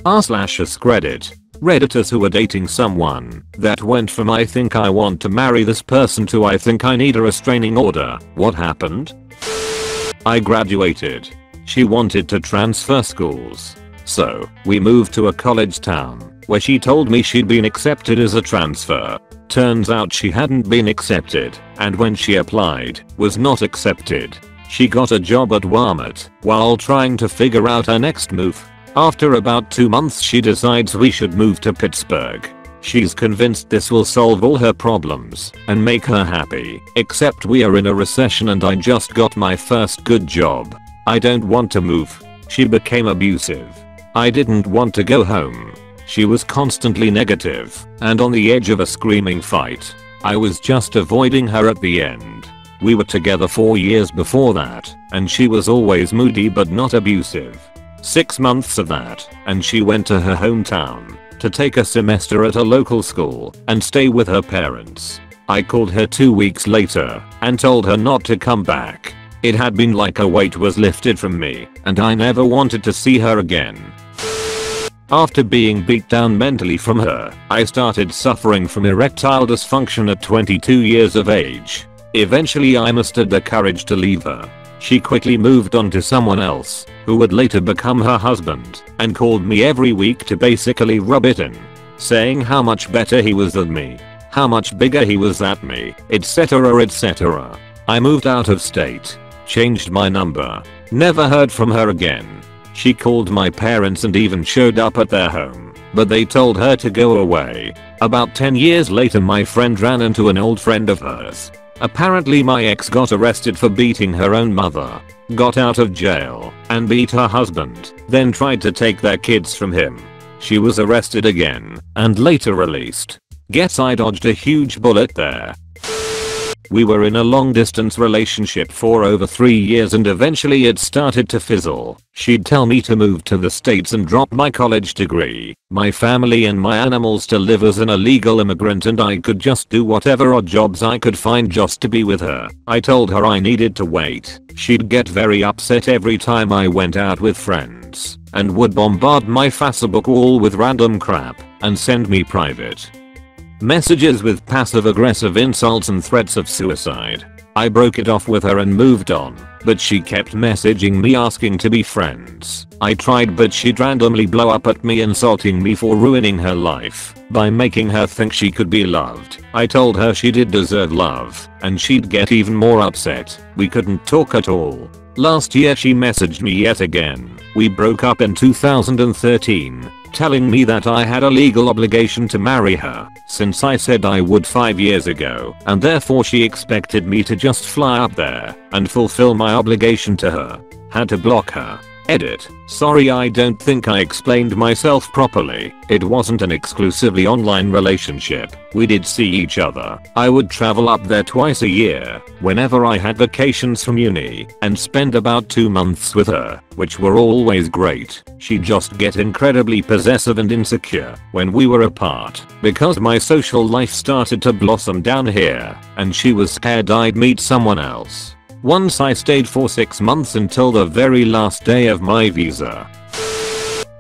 r/AskReddit. Redditors who are dating someone that went from I think I want to marry this person to I think I need a restraining order. What happened? I graduated. She wanted to transfer schools. So, we moved to a college town where she told me she'd been accepted as a transfer. Turns out she hadn't been accepted, and when she applied, was not accepted. She got a job at Walmart while trying to figure out her next move. After about 2 months she decides we should move to Pittsburgh. She's convinced this will solve all her problems and make her happy, except we are in a recession and I just got my first good job. I don't want to move. She became abusive. I didn't want to go home. She was constantly negative and on the edge of a screaming fight. I was just avoiding her at the end. We were together 4 years before that, and she was always moody but not abusive. 6 months of that, and she went to her hometown to take a semester at a local school and stay with her parents. I called her 2 weeks later and told her not to come back. It had been like a weight was lifted from me, and I never wanted to see her again. After being beat down mentally from her, I started suffering from erectile dysfunction at 22 years of age. Eventually I mustered the courage to leave her. She quickly moved on to someone else, who would later become her husband, and called me every week to basically rub it in. Saying how much better he was than me, how much bigger he was than me, etc etc. I moved out of state, changed my number, never heard from her again. She called my parents and even showed up at their home, but they told her to go away. About 10 years later my friend ran into an old friend of hers. Apparently my ex got arrested for beating her own mother, got out of jail, and beat her husband, then tried to take their kids from him. She was arrested again, and later released. Guess I dodged a huge bullet there. We were in a long distance relationship for over 3 years and eventually it started to fizzle. She'd tell me to move to the States and drop my college degree, my family and my animals to live as an illegal immigrant and I could just do whatever odd jobs I could find just to be with her. I told her I needed to wait. She'd get very upset every time I went out with friends and would bombard my Facebook wall with random crap and send me private messages with passive-aggressive insults and threats of suicide. I broke it off with her and moved on, but she kept messaging me asking to be friends. I tried but she'd randomly blow up at me insulting me for ruining her life by making her think she could be loved. I told her she did deserve love, and she'd get even more upset. We couldn't talk at all. Last year she messaged me yet again. We broke up in 2013. Telling me that I had a legal obligation to marry her since I said I would 5 years ago, and therefore she expected me to just fly up there and fulfill my obligation to her. Had to block her. Edit. Sorry, I don't think I explained myself properly. It wasn't an exclusively online relationship. We did see each other. I would travel up there twice a year whenever I had vacations from uni and spend about 2 months with her, which were always great. She'd just get incredibly possessive and insecure when we were apart because my social life started to blossom down here and she was scared I'd meet someone else. Once I stayed for 6 months until the very last day of my visa.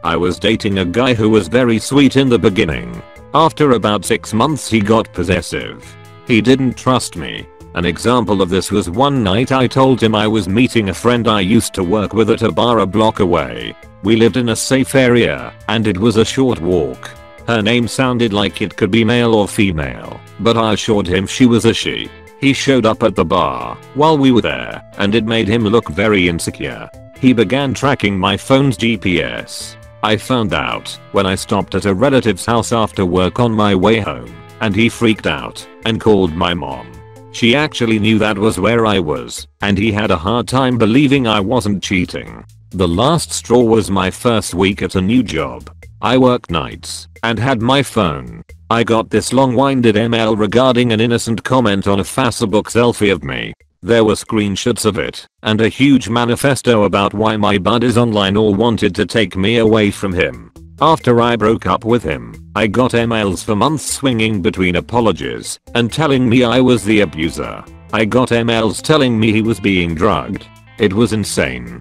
I was dating a guy who was very sweet in the beginning. After about 6 months he got possessive. He didn't trust me. An example of this was one night I told him I was meeting a friend I used to work with at a bar a block away. We lived in a safe area and it was a short walk. Her name sounded like it could be male or female, but I assured him she was a she. He showed up at the bar while we were there and it made him look very insecure. He began tracking my phone's GPS. I found out when I stopped at a relative's house after work on my way home, and he freaked out and called my mom. She actually knew that was where I was, and he had a hard time believing I wasn't cheating. The last straw was my first week at a new job. I worked nights and had my phone. I got this long-winded email regarding an innocent comment on a Facebook selfie of me. There were screenshots of it and a huge manifesto about why my buddies online all wanted to take me away from him. After I broke up with him, I got emails for months swinging between apologies and telling me I was the abuser. I got emails telling me he was being drugged. It was insane.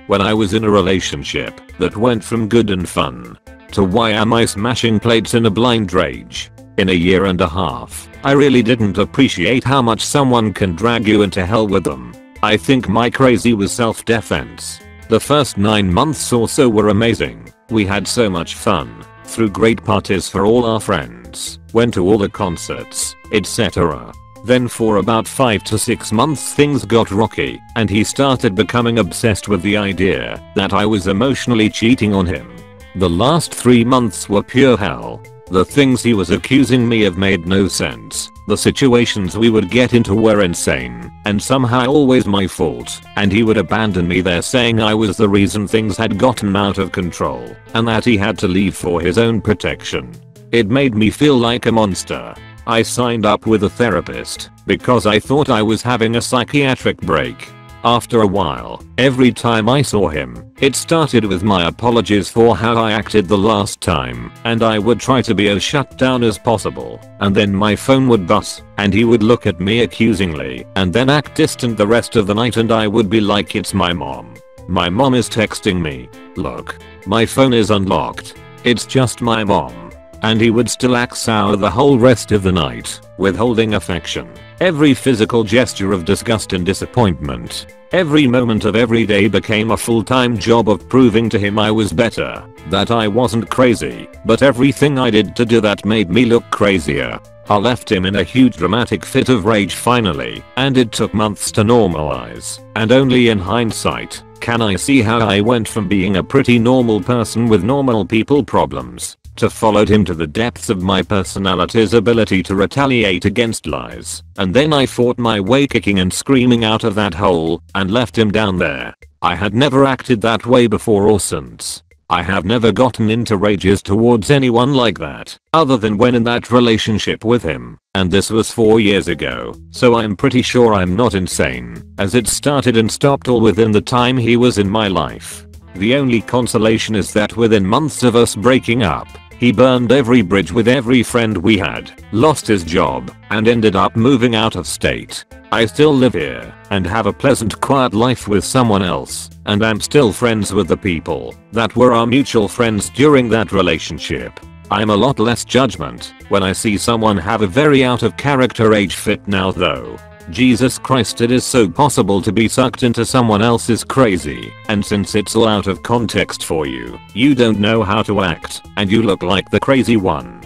When I was in a relationship, that went from good and fun to why am I smashing plates in a blind rage. In a year and a half, I really didn't appreciate how much someone can drag you into hell with them. I think my crazy was self-defense. The first 9 months or so were amazing. We had so much fun, threw great parties for all our friends, went to all the concerts, etc. Then for about 5 to 6 months things got rocky, and he started becoming obsessed with the idea that I was emotionally cheating on him. The last 3 months were pure hell. The things he was accusing me of made no sense. The situations we would get into were insane, and somehow always my fault, and he would abandon me there saying I was the reason things had gotten out of control, and that he had to leave for his own protection. It made me feel like a monster. I signed up with a therapist because I thought I was having a psychiatric break. After a while, every time I saw him, it started with my apologies for how I acted the last time, and I would try to be as shut down as possible, and then my phone would buzz, and he would look at me accusingly, and then act distant the rest of the night, and I would be like, it's my mom. My mom is texting me. Look, my phone is unlocked. It's just my mom. And he would still act sour the whole rest of the night, withholding affection. Every physical gesture of disgust and disappointment. Every moment of every day became a full-time job of proving to him I was better, that I wasn't crazy, but everything I did to do that made me look crazier. I left him in a huge dramatic fit of rage finally, and it took months to normalize, and only in hindsight can I see how I went from being a pretty normal person with normal people problems to followed him to the depths of my personality's ability to retaliate against lies, and then I fought my way kicking and screaming out of that hole and left him down there. I had never acted that way before or since. I have never gotten into rages towards anyone like that, other than when in that relationship with him, and this was 4 years ago, so I'm pretty sure I'm not insane, as it started and stopped all within the time he was in my life. The only consolation is that within months of us breaking up, he burned every bridge with every friend we had, lost his job, and ended up moving out of state. I still live here, and have a pleasant quiet life with someone else, and I'm still friends with the people that were our mutual friends during that relationship. I'm a lot less judgment when I see someone have a very out of character age fit now though. Jesus Christ, it is so possible to be sucked into someone else's crazy, and since it's all out of context for you, you don't know how to act, and you look like the crazy one.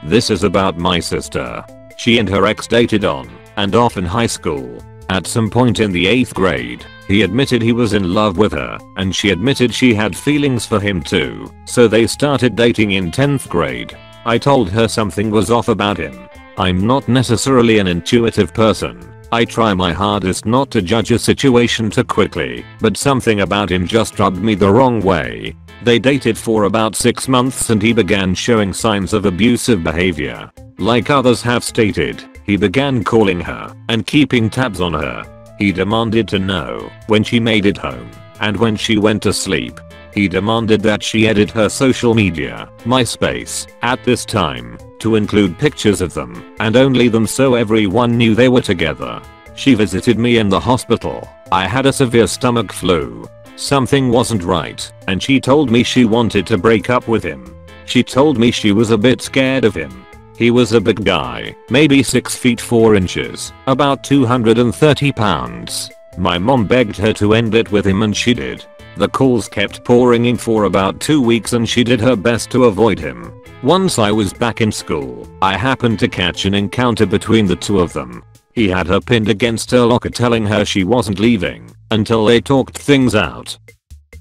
This is about my sister. She and her ex dated on and off in high school. At some point in the 8th grade, he admitted he was in love with her, and she admitted she had feelings for him too, so they started dating in 10th grade. I told her something was off about him. I'm not necessarily an intuitive person. I try my hardest not to judge a situation too quickly, but something about him just rubbed me the wrong way. They dated for about 6 months and he began showing signs of abusive behavior. Like others have stated, he began calling her and keeping tabs on her. He demanded to know when she made it home and when she went to sleep. He demanded that she edit her social media, MySpace, at this time, to include pictures of them and only them so everyone knew they were together. She visited me in the hospital. I had a severe stomach flu. Something wasn't right, and she told me she wanted to break up with him. She told me she was a bit scared of him. He was a big guy, maybe 6 feet 4 inches, about 230 pounds. My mom begged her to end it with him and she did. The calls kept pouring in for about 2 weeks and she did her best to avoid him. Once I was back in school, I happened to catch an encounter between the two of them. He had her pinned against her locker telling her she wasn't leaving until they talked things out.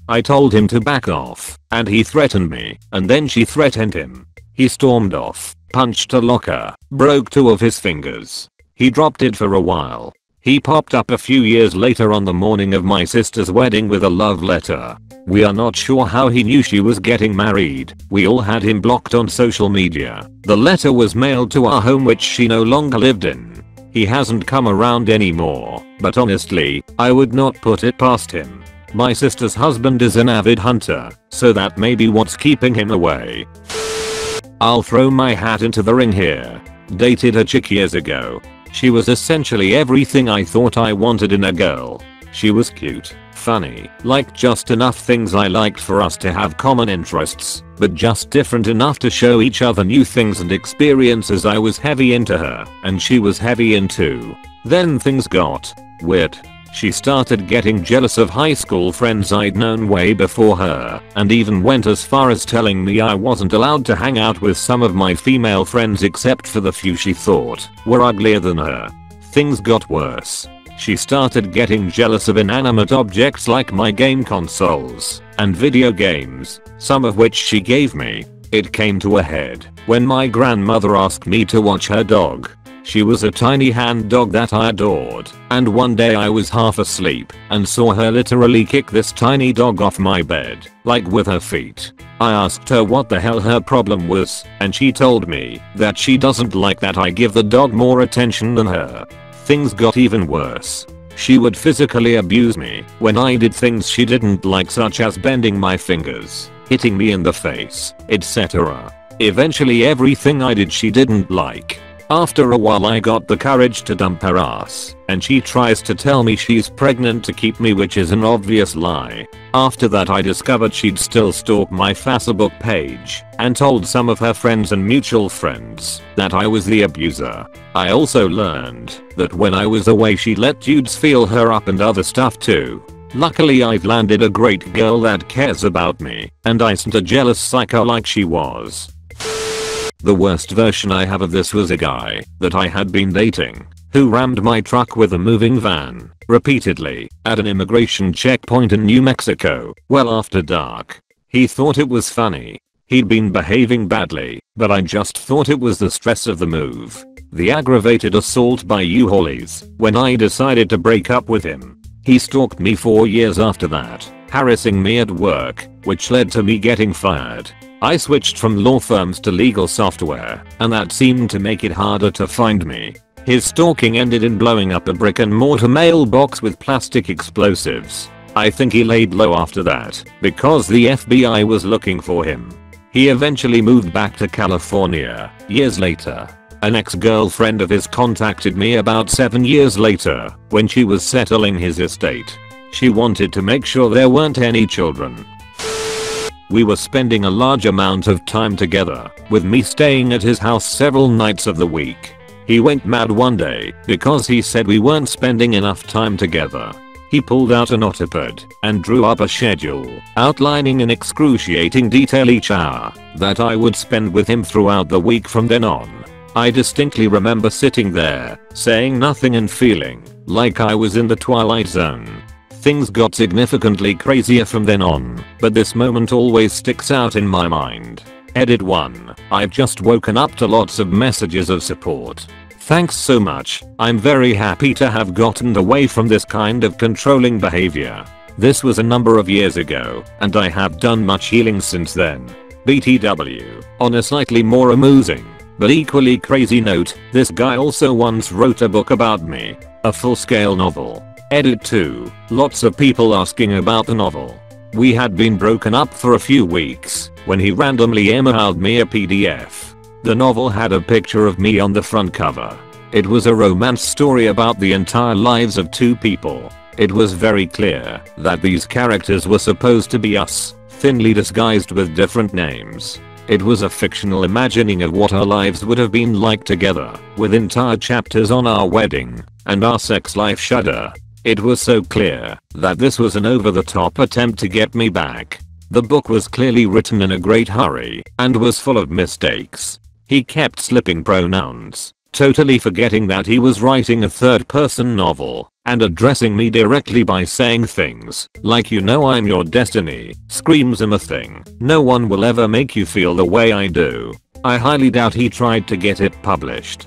I told him to back off, and he threatened me, and then she threatened him. He stormed off, punched a locker, broke 2 of his fingers. He dropped it for a while. He popped up a few years later on the morning of my sister's wedding with a love letter. We are not sure how he knew she was getting married. We all had him blocked on social media. The letter was mailed to our home which she no longer lived in. He hasn't come around anymore, but honestly, I would not put it past him. My sister's husband is an avid hunter, so that may be what's keeping him away. I'll throw my hat into the ring here. Dated a chick years ago. She was essentially everything I thought I wanted in a girl. She was cute, funny, like just enough things I liked for us to have common interests, but just different enough to show each other new things and experiences. I was heavy into her, and she was heavy into. Then things got weird. She started getting jealous of high school friends I'd known way before her, and even went as far as telling me I wasn't allowed to hang out with some of my female friends except for the few she thought were uglier than her. Things got worse. She started getting jealous of inanimate objects like my game consoles and video games, some of which she gave me. It came to a head when my grandmother asked me to watch her dog. She was a tiny hand dog that I adored, and one day I was half asleep and saw her literally kick this tiny dog off my bed, like with her feet. I asked her what the hell her problem was, and she told me that she doesn't like that I give the dog more attention than her. Things got even worse. She would physically abuse me when I did things she didn't like, such as bending my fingers, hitting me in the face, etc. Eventually everything I did she didn't like. After a while I got the courage to dump her ass, and she tries to tell me she's pregnant to keep me, which is an obvious lie. After that I discovered she'd still stalk my Facebook page and told some of her friends and mutual friends that I was the abuser. I also learned that when I was away she let dudes feel her up and other stuff too. Luckily I've landed a great girl that cares about me, and I isn't a jealous psycho like she was. The worst version I have of this was a guy that I had been dating who rammed my truck with a moving van repeatedly at an immigration checkpoint in New Mexico well after dark. He thought it was funny. He'd been behaving badly, but I just thought it was the stress of the move. The aggravated assault by U-Haulies when I decided to break up with him. He stalked me 4 years after that, harassing me at work, which led to me getting fired. I switched from law firms to legal software, and that seemed to make it harder to find me. His stalking ended in blowing up a brick and mortar mailbox with plastic explosives. I think he laid low after that, because the FBI was looking for him. He eventually moved back to California, years later. An ex-girlfriend of his contacted me about 7 years later, when she was settling his estate. She wanted to make sure there weren't any children. We were spending a large amount of time together, with me staying at his house several nights of the week. He went mad one day because he said we weren't spending enough time together. He pulled out a notepad and drew up a schedule, outlining in excruciating detail each hour that I would spend with him throughout the week from then on. I distinctly remember sitting there, saying nothing and feeling like I was in the Twilight Zone. Things got significantly crazier from then on, but this moment always sticks out in my mind. Edit 1. I've just woken up to lots of messages of support. Thanks so much. I'm very happy to have gotten away from this kind of controlling behavior. This was a number of years ago, and I have done much healing since then. BTW. On a slightly more amusing, but equally crazy note, this guy also once wrote a book about me. A full-scale novel. Edit 2. Lots of people asking about the novel. We had been broken up for a few weeks when he randomly emailed me a PDF. The novel had a picture of me on the front cover. It was a romance story about the entire lives of two people. It was very clear that these characters were supposed to be us, thinly disguised with different names. It was a fictional imagining of what our lives would have been like together, with entire chapters on our wedding and our sex life. Shudder. It was so clear that this was an over-the-top attempt to get me back. The book was clearly written in a great hurry and was full of mistakes. He kept slipping pronouns, totally forgetting that he was writing a third-person novel, and addressing me directly by saying things like, "You know I'm your destiny," screams him a thing. "No one will ever make you feel the way I do." I highly doubt he tried to get it published.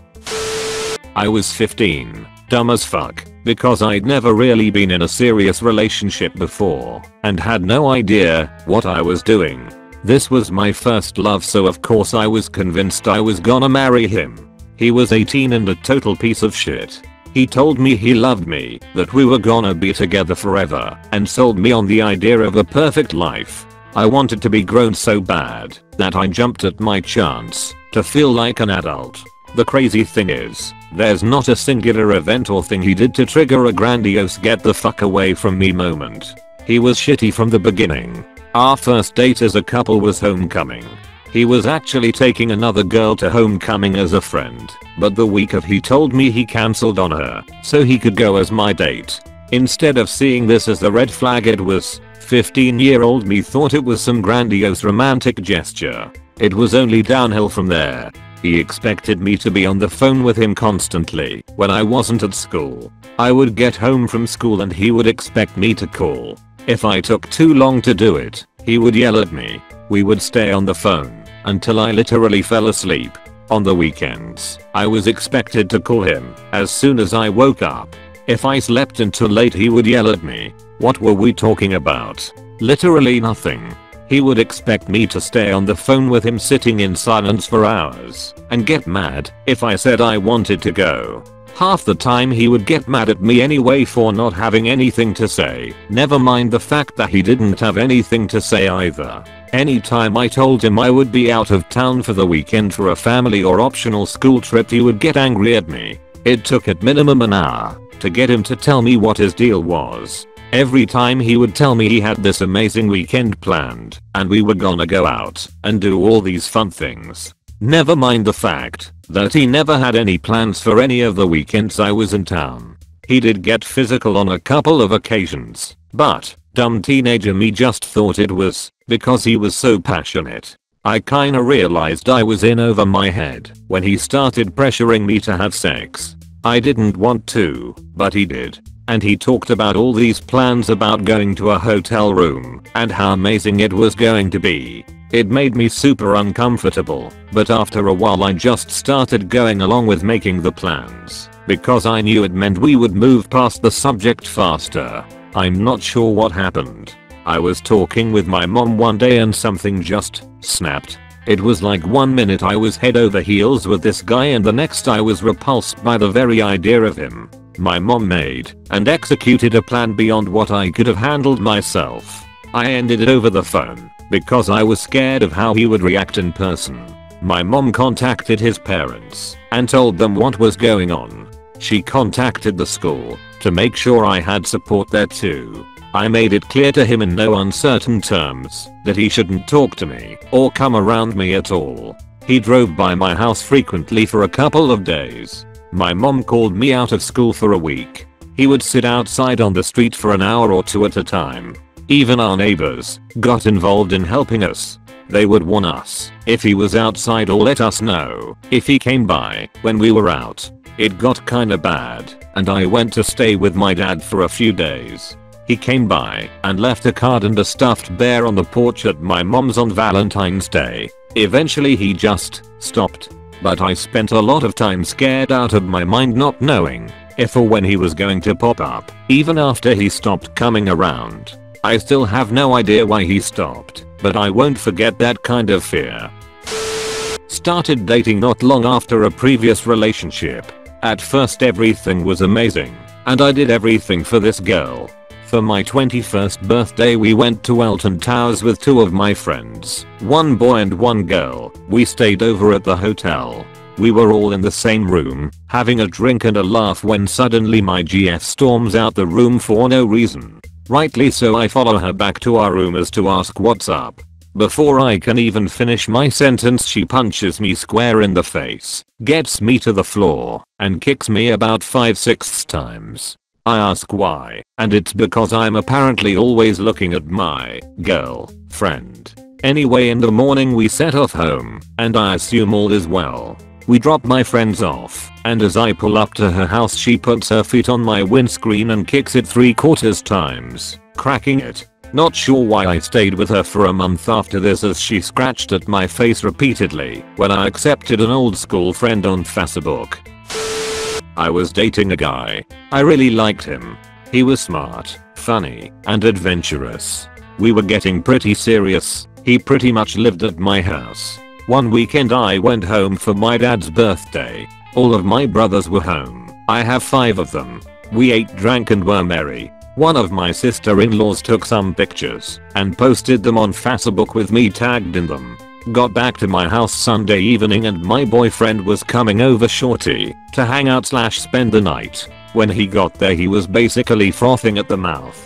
I was 15. Dumb as fuck, because I'd never really been in a serious relationship before, and had no idea what I was doing. This was my first love, so of course I was convinced I was gonna marry him. He was 18 and a total piece of shit. He told me he loved me, that we were gonna be together forever, and sold me on the idea of a perfect life. I wanted to be grown so bad that I jumped at my chance to feel like an adult. The crazy thing is, there's not a singular event or thing he did to trigger a grandiose get the fuck away from me moment. He was shitty from the beginning. Our first date as a couple was homecoming. He was actually taking another girl to homecoming as a friend, but the week of he told me he cancelled on her so he could go as my date. Instead of seeing this as the red flag it was, 15-year-old me thought it was some grandiose romantic gesture. It was only downhill from there. He expected me to be on the phone with him constantly when I wasn't at school. I would get home from school and he would expect me to call. If I took too long to do it, he would yell at me. We would stay on the phone until I literally fell asleep. On the weekends, I was expected to call him as soon as I woke up. If I slept until late he would yell at me. What were we talking about? Literally nothing. He would expect me to stay on the phone with him sitting in silence for hours and get mad if I said I wanted to go. Half the time he would get mad at me anyway for not having anything to say, never mind the fact that he didn't have anything to say either. Anytime I told him I would be out of town for the weekend for a family or optional school trip he would get angry at me. It took at minimum an hour to get him to tell me what his deal was. Every time he would tell me he had this amazing weekend planned and we were gonna go out and do all these fun things. Never mind the fact that he never had any plans for any of the weekends I was in town. He did get physical on a couple of occasions, but dumb teenager me just thought it was because he was so passionate. I kinda realized I was in over my head when he started pressuring me to have sex. I didn't want to, but he did. And he talked about all these plans about going to a hotel room and how amazing it was going to be. It made me super uncomfortable, but after a while I just started going along with making the plans because I knew it meant we would move past the subject faster. I'm not sure what happened. I was talking with my mom one day and something just snapped. It was like 1 minute I was head over heels with this guy and the next I was repulsed by the very idea of him. My mom made and executed a plan beyond what I could have handled myself. I ended it over the phone because I was scared of how he would react in person. My mom contacted his parents and told them what was going on. She contacted the school to make sure I had support there too. I made it clear to him in no uncertain terms that he shouldn't talk to me or come around me at all. He drove by my house frequently for a couple of days. My mom called me out of school for a week. He would sit outside on the street for an hour or two at a time. Even our neighbors got involved in helping us. They would warn us if he was outside or let us know if he came by when we were out. It got kinda bad and I went to stay with my dad for a few days. He came by and left a card and a stuffed bear on the porch at my mom's on Valentine's Day. Eventually he just stopped. But I spent a lot of time scared out of my mind not knowing if or when he was going to pop up, even after he stopped coming around. I still have no idea why he stopped, but I won't forget that kind of fear. Started dating not long after a previous relationship. At first everything was amazing, and I did everything for this girl. For my 21st birthday we went to Elton Towers with 2 of my friends, 1 boy and 1 girl. We stayed over at the hotel. We were all in the same room, having a drink and a laugh when suddenly my GF storms out the room for no reason. Rightly so I follow her back to our room as to ask what's up. Before I can even finish my sentence she punches me square in the face, gets me to the floor, and kicks me about 5-6 times. I ask why, and it's because I'm apparently always looking at my girlfriend. Anyway, in the morning we set off home, and I assume all is well. We drop my friends off, and as I pull up to her house she puts her feet on my windscreen and kicks it 3/4 times, cracking it. Not sure why I stayed with her for a month after this, as she scratched at my face repeatedly when I accepted an old school friend on Facebook. I was dating a guy. I really liked him. He was smart, funny, and adventurous. We were getting pretty serious. He pretty much lived at my house. One weekend I went home for my dad's birthday. All of my brothers were home. I have 5 of them. We ate, drank, and were merry. One of my sister-in-laws took some pictures and posted them on Facebook with me tagged in them. Got back to my house Sunday evening and my boyfriend was coming over shortly to hang out / spend the night. When he got there he was basically frothing at the mouth.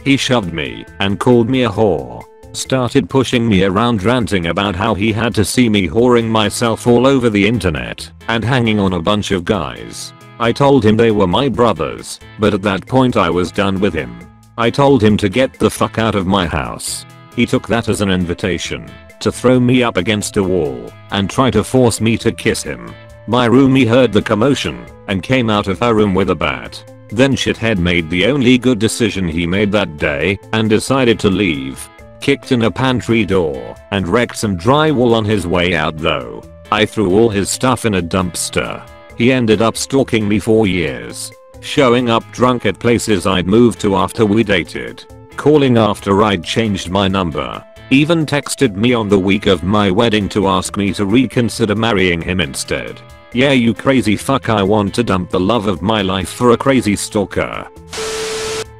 He shoved me and called me a whore. Started pushing me around, ranting about how he had to see me whoring myself all over the internet and hanging on a bunch of guys. I told him they were my brothers, but at that point I was done with him. I told him to get the fuck out of my house. He took that as an invitation to throw me up against a wall and try to force me to kiss him. My roomie heard the commotion and came out of her room with a bat. Then shithead made the only good decision he made that day and decided to leave. Kicked in a pantry door and wrecked some drywall on his way out though. I threw all his stuff in a dumpster. He ended up stalking me for years. Showing up drunk at places I'd moved to after we dated. Calling after I'd changed my number. Even texted me on the week of my wedding to ask me to reconsider marrying him instead. Yeah, you crazy fuck, I want to dump the love of my life for a crazy stalker.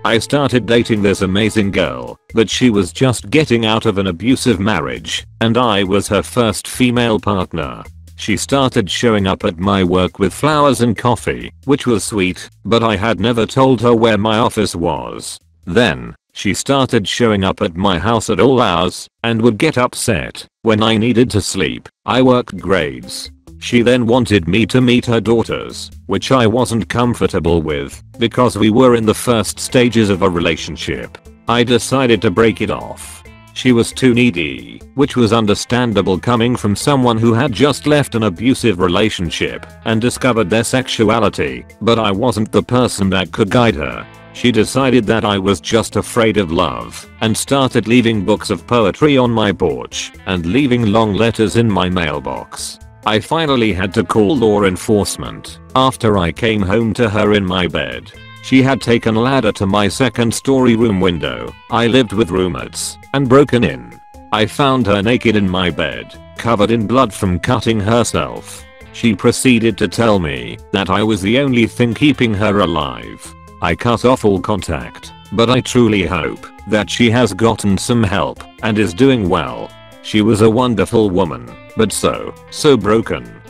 I started dating this amazing girl, but she was just getting out of an abusive marriage, and I was her first female partner. She started showing up at my work with flowers and coffee, which was sweet, but I had never told her where my office was. Then, she started showing up at my house at all hours, and would get upset when I needed to sleep. I worked grades. She then wanted me to meet her daughters, which I wasn't comfortable with, because we were in the first stages of a relationship. I decided to break it off. She was too needy, which was understandable coming from someone who had just left an abusive relationship and discovered their sexuality, but I wasn't the person that could guide her. She decided that I was just afraid of love and started leaving books of poetry on my porch and leaving long letters in my mailbox. I finally had to call law enforcement after I came home to her in my bed. She had taken a ladder to my second-story room window. I lived with roommates and broken in. I found her naked in my bed, covered in blood from cutting herself. She proceeded to tell me that I was the only thing keeping her alive. I cut off all contact, but I truly hope that she has gotten some help and is doing well. She was a wonderful woman, but so broken.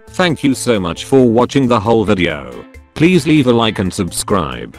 Thank you so much for watching the whole video. Please leave a like and subscribe.